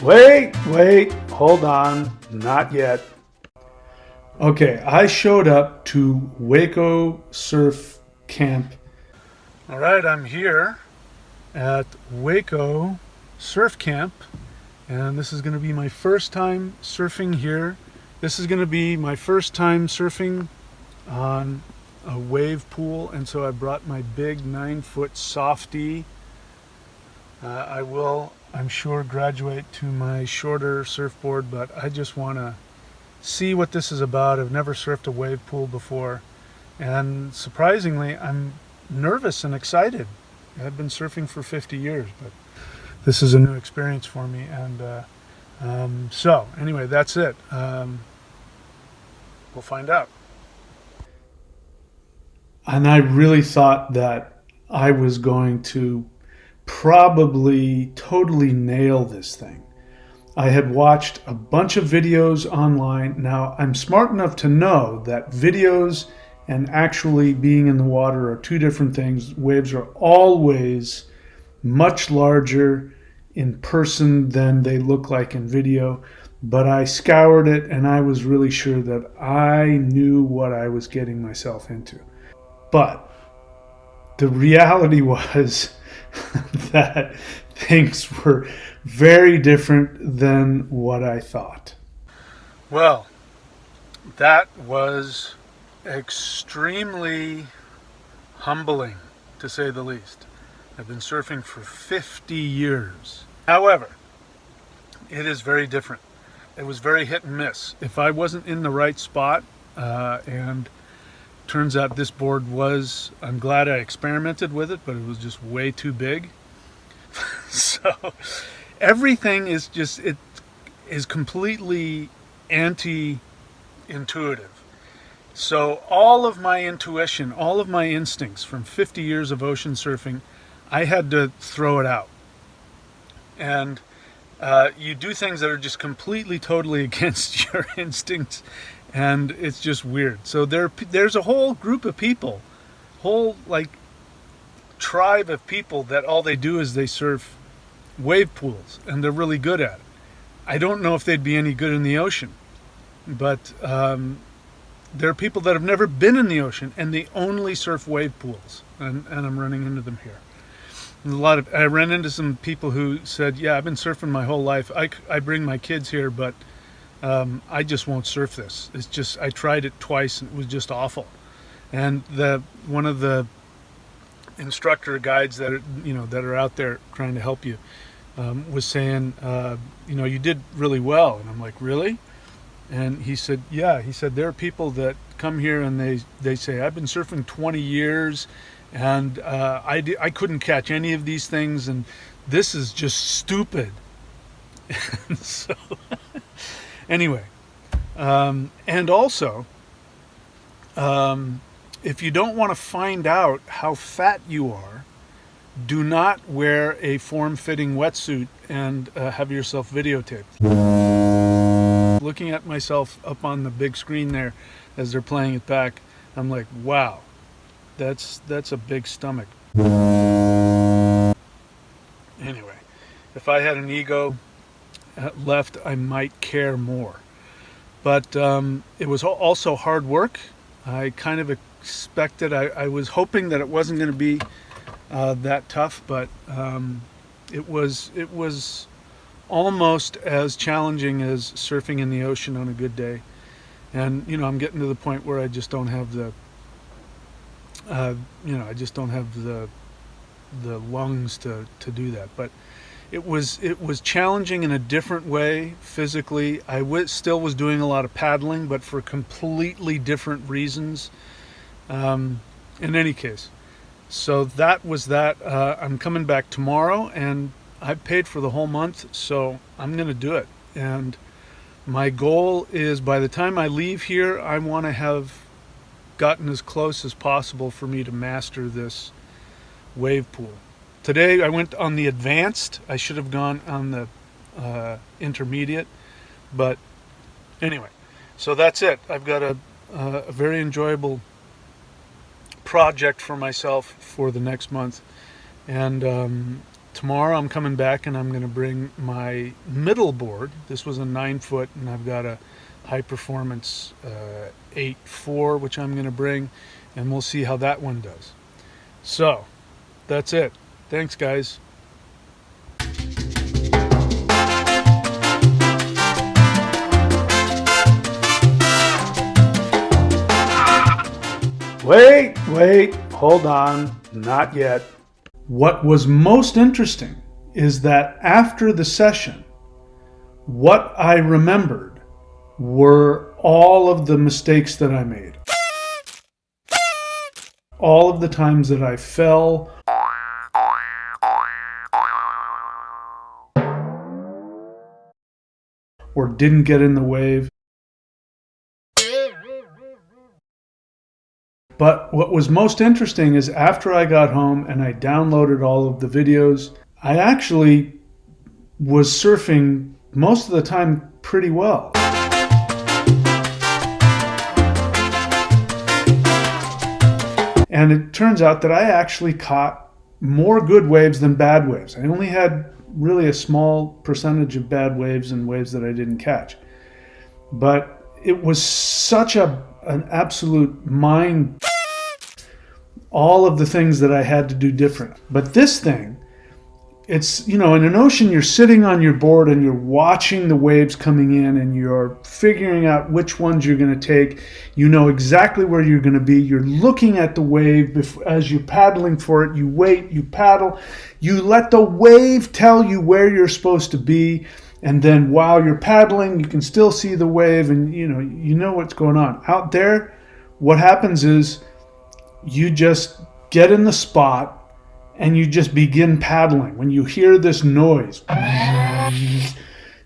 Wait, hold on, not yet. Okay, I showed up to Waco Surf Camp. All right, I'm here at Waco Surf Camp, and this is going to be my first time surfing here. This is going to be my first time surfing on a wave pool, and so I brought my big 9-foot softy. I will, I'm sure, graduate to my shorter surfboard, but I just want to see what this is about. I've never surfed a wave pool before, and surprisingly, I'm nervous and excited. I've been surfing for 50 years, but this is a new experience for me, and so anyway, that's it. We'll find out. And I really thought that I was going to probably totally nail this thing. I had watched a bunch of videos online. Now, I'm smart enough to know that videos and actually being in the water are two different things. Waves are always much larger in person than they look like in video. But I scoured it and I was really sure that I knew what I was getting myself into. But the reality was that things were very different than what I thought. Well, that was extremely humbling, to say the least. I've been surfing for 50 years. However, it is very different. It was very hit and miss. If I wasn't in the right spot, and turns out this board was, I'm glad I experimented with it, but it was just way too big. So everything is just, it is completely anti-intuitive. So all of my intuition, all of my instincts from 50 years of ocean surfing, I had to throw it out. And you do things that are just completely, totally against your instincts, and it's just weird. So there's a whole group of people, whole like tribe of people that all they do is they surf wave pools, and they're really good at it. I don't know if they'd be any good in the ocean, but there are people that have never been in the ocean and they only surf wave pools, and I'm running into them here. I ran into some people who said, yeah, I've been surfing my whole life. I bring my kids here, but I just won't surf this. It's just, I tried it twice and it was just awful. And one of the instructor guides that are out there trying to help you was saying, you did really well. And I'm like, really? And he said, yeah. He said, there are people that come here and they say, I've been surfing 20 years and I couldn't catch any of these things, and this is just stupid. So anyway, and also, if you don't want to find out how fat you are, do not wear a form-fitting wetsuit and have yourself videotaped. Looking at myself up on the big screen there as they're playing it back, I'm like, wow, that's a big stomach. Anyway, if I had an ego left, I might care more. But it was also hard work. I kind of expected, I was hoping that it wasn't going to be that tough, but it was almost as challenging as surfing in the ocean on a good day. And I'm getting to the point where I just don't have the the lungs to do that. But it was challenging in a different way physically. I still was doing a lot of paddling, but for completely different reasons. In any case, so that was that. I'm coming back tomorrow, and I've paid for the whole month, so I'm going to do it. And my goal is, by the time I leave here, I want to have gotten as close as possible for me to master this wave pool. Today I went on the advanced. I should have gone on the intermediate, but anyway, so that's it. I've got a very enjoyable project for myself for the next month, and tomorrow I'm coming back and I'm going to bring my middle board. This was a 9-foot, and I've got a high performance 8.4, which I'm going to bring, and we'll see how that one does. So that's it. Thanks, guys. Wait, hold on, not yet. What was most interesting is that after the session, what I remembered were all of the mistakes that I made. All of the times that I fell, or didn't get in the wave. But what was most interesting is after I got home and I downloaded all of the videos, I actually was surfing most of the time pretty well. And it turns out that I actually caught more good waves than bad waves. I only had really a small percentage of bad waves and waves that I didn't catch. But it was such an absolute mind, all of the things that I had to do different. But this thing, it's, in an ocean, you're sitting on your board and you're watching the waves coming in and you're figuring out which ones you're going to take. You know exactly where you're going to be. You're looking at the wave as you're paddling for it. You wait, you paddle, you let the wave tell you where you're supposed to be. And then while you're paddling, you can still see the wave and you know what's going on. Out there, what happens is you just get in the spot and you just begin paddling. When you hear this noise, and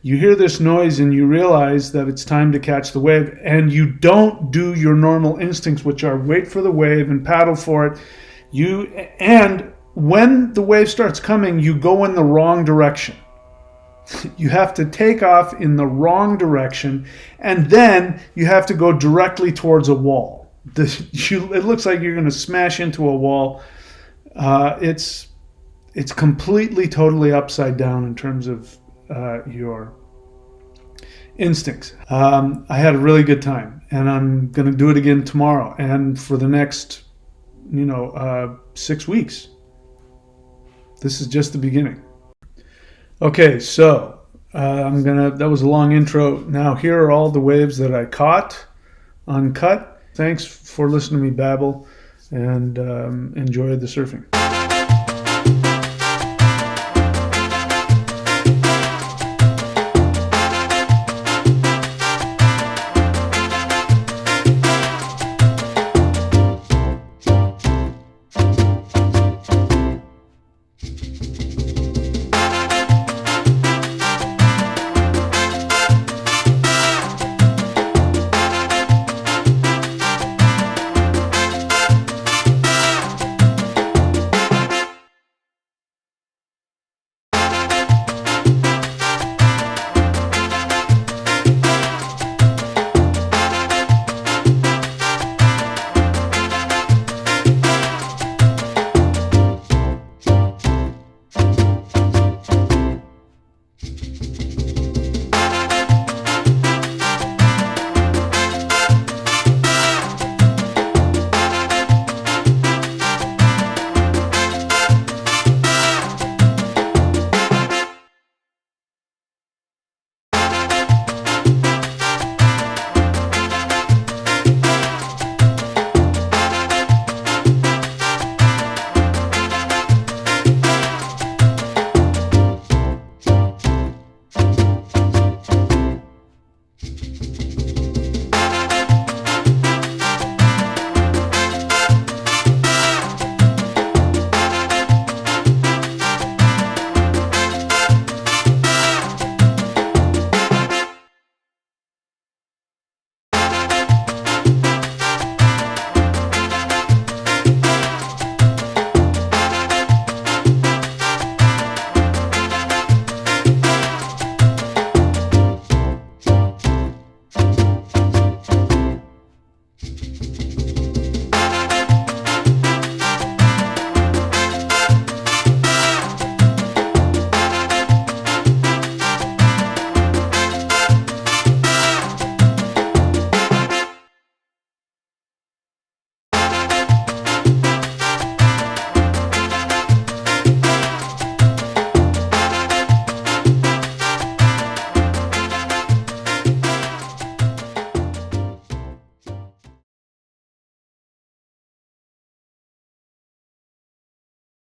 you realize that it's time to catch the wave, and you don't do your normal instincts, which are wait for the wave and paddle for it. And when the wave starts coming, you go in the wrong direction. You have to take off in the wrong direction, and then you have to go directly towards a wall. It looks like you're going to smash into a wall. It's completely, totally upside down in terms of your instincts. I had a really good time, and I'm going to do it again tomorrow and for the next 6 weeks. This is just the beginning. Okay, so that was a long intro. Now here are all the waves that I caught uncut. Thanks for listening to me babble, and enjoy the surfing.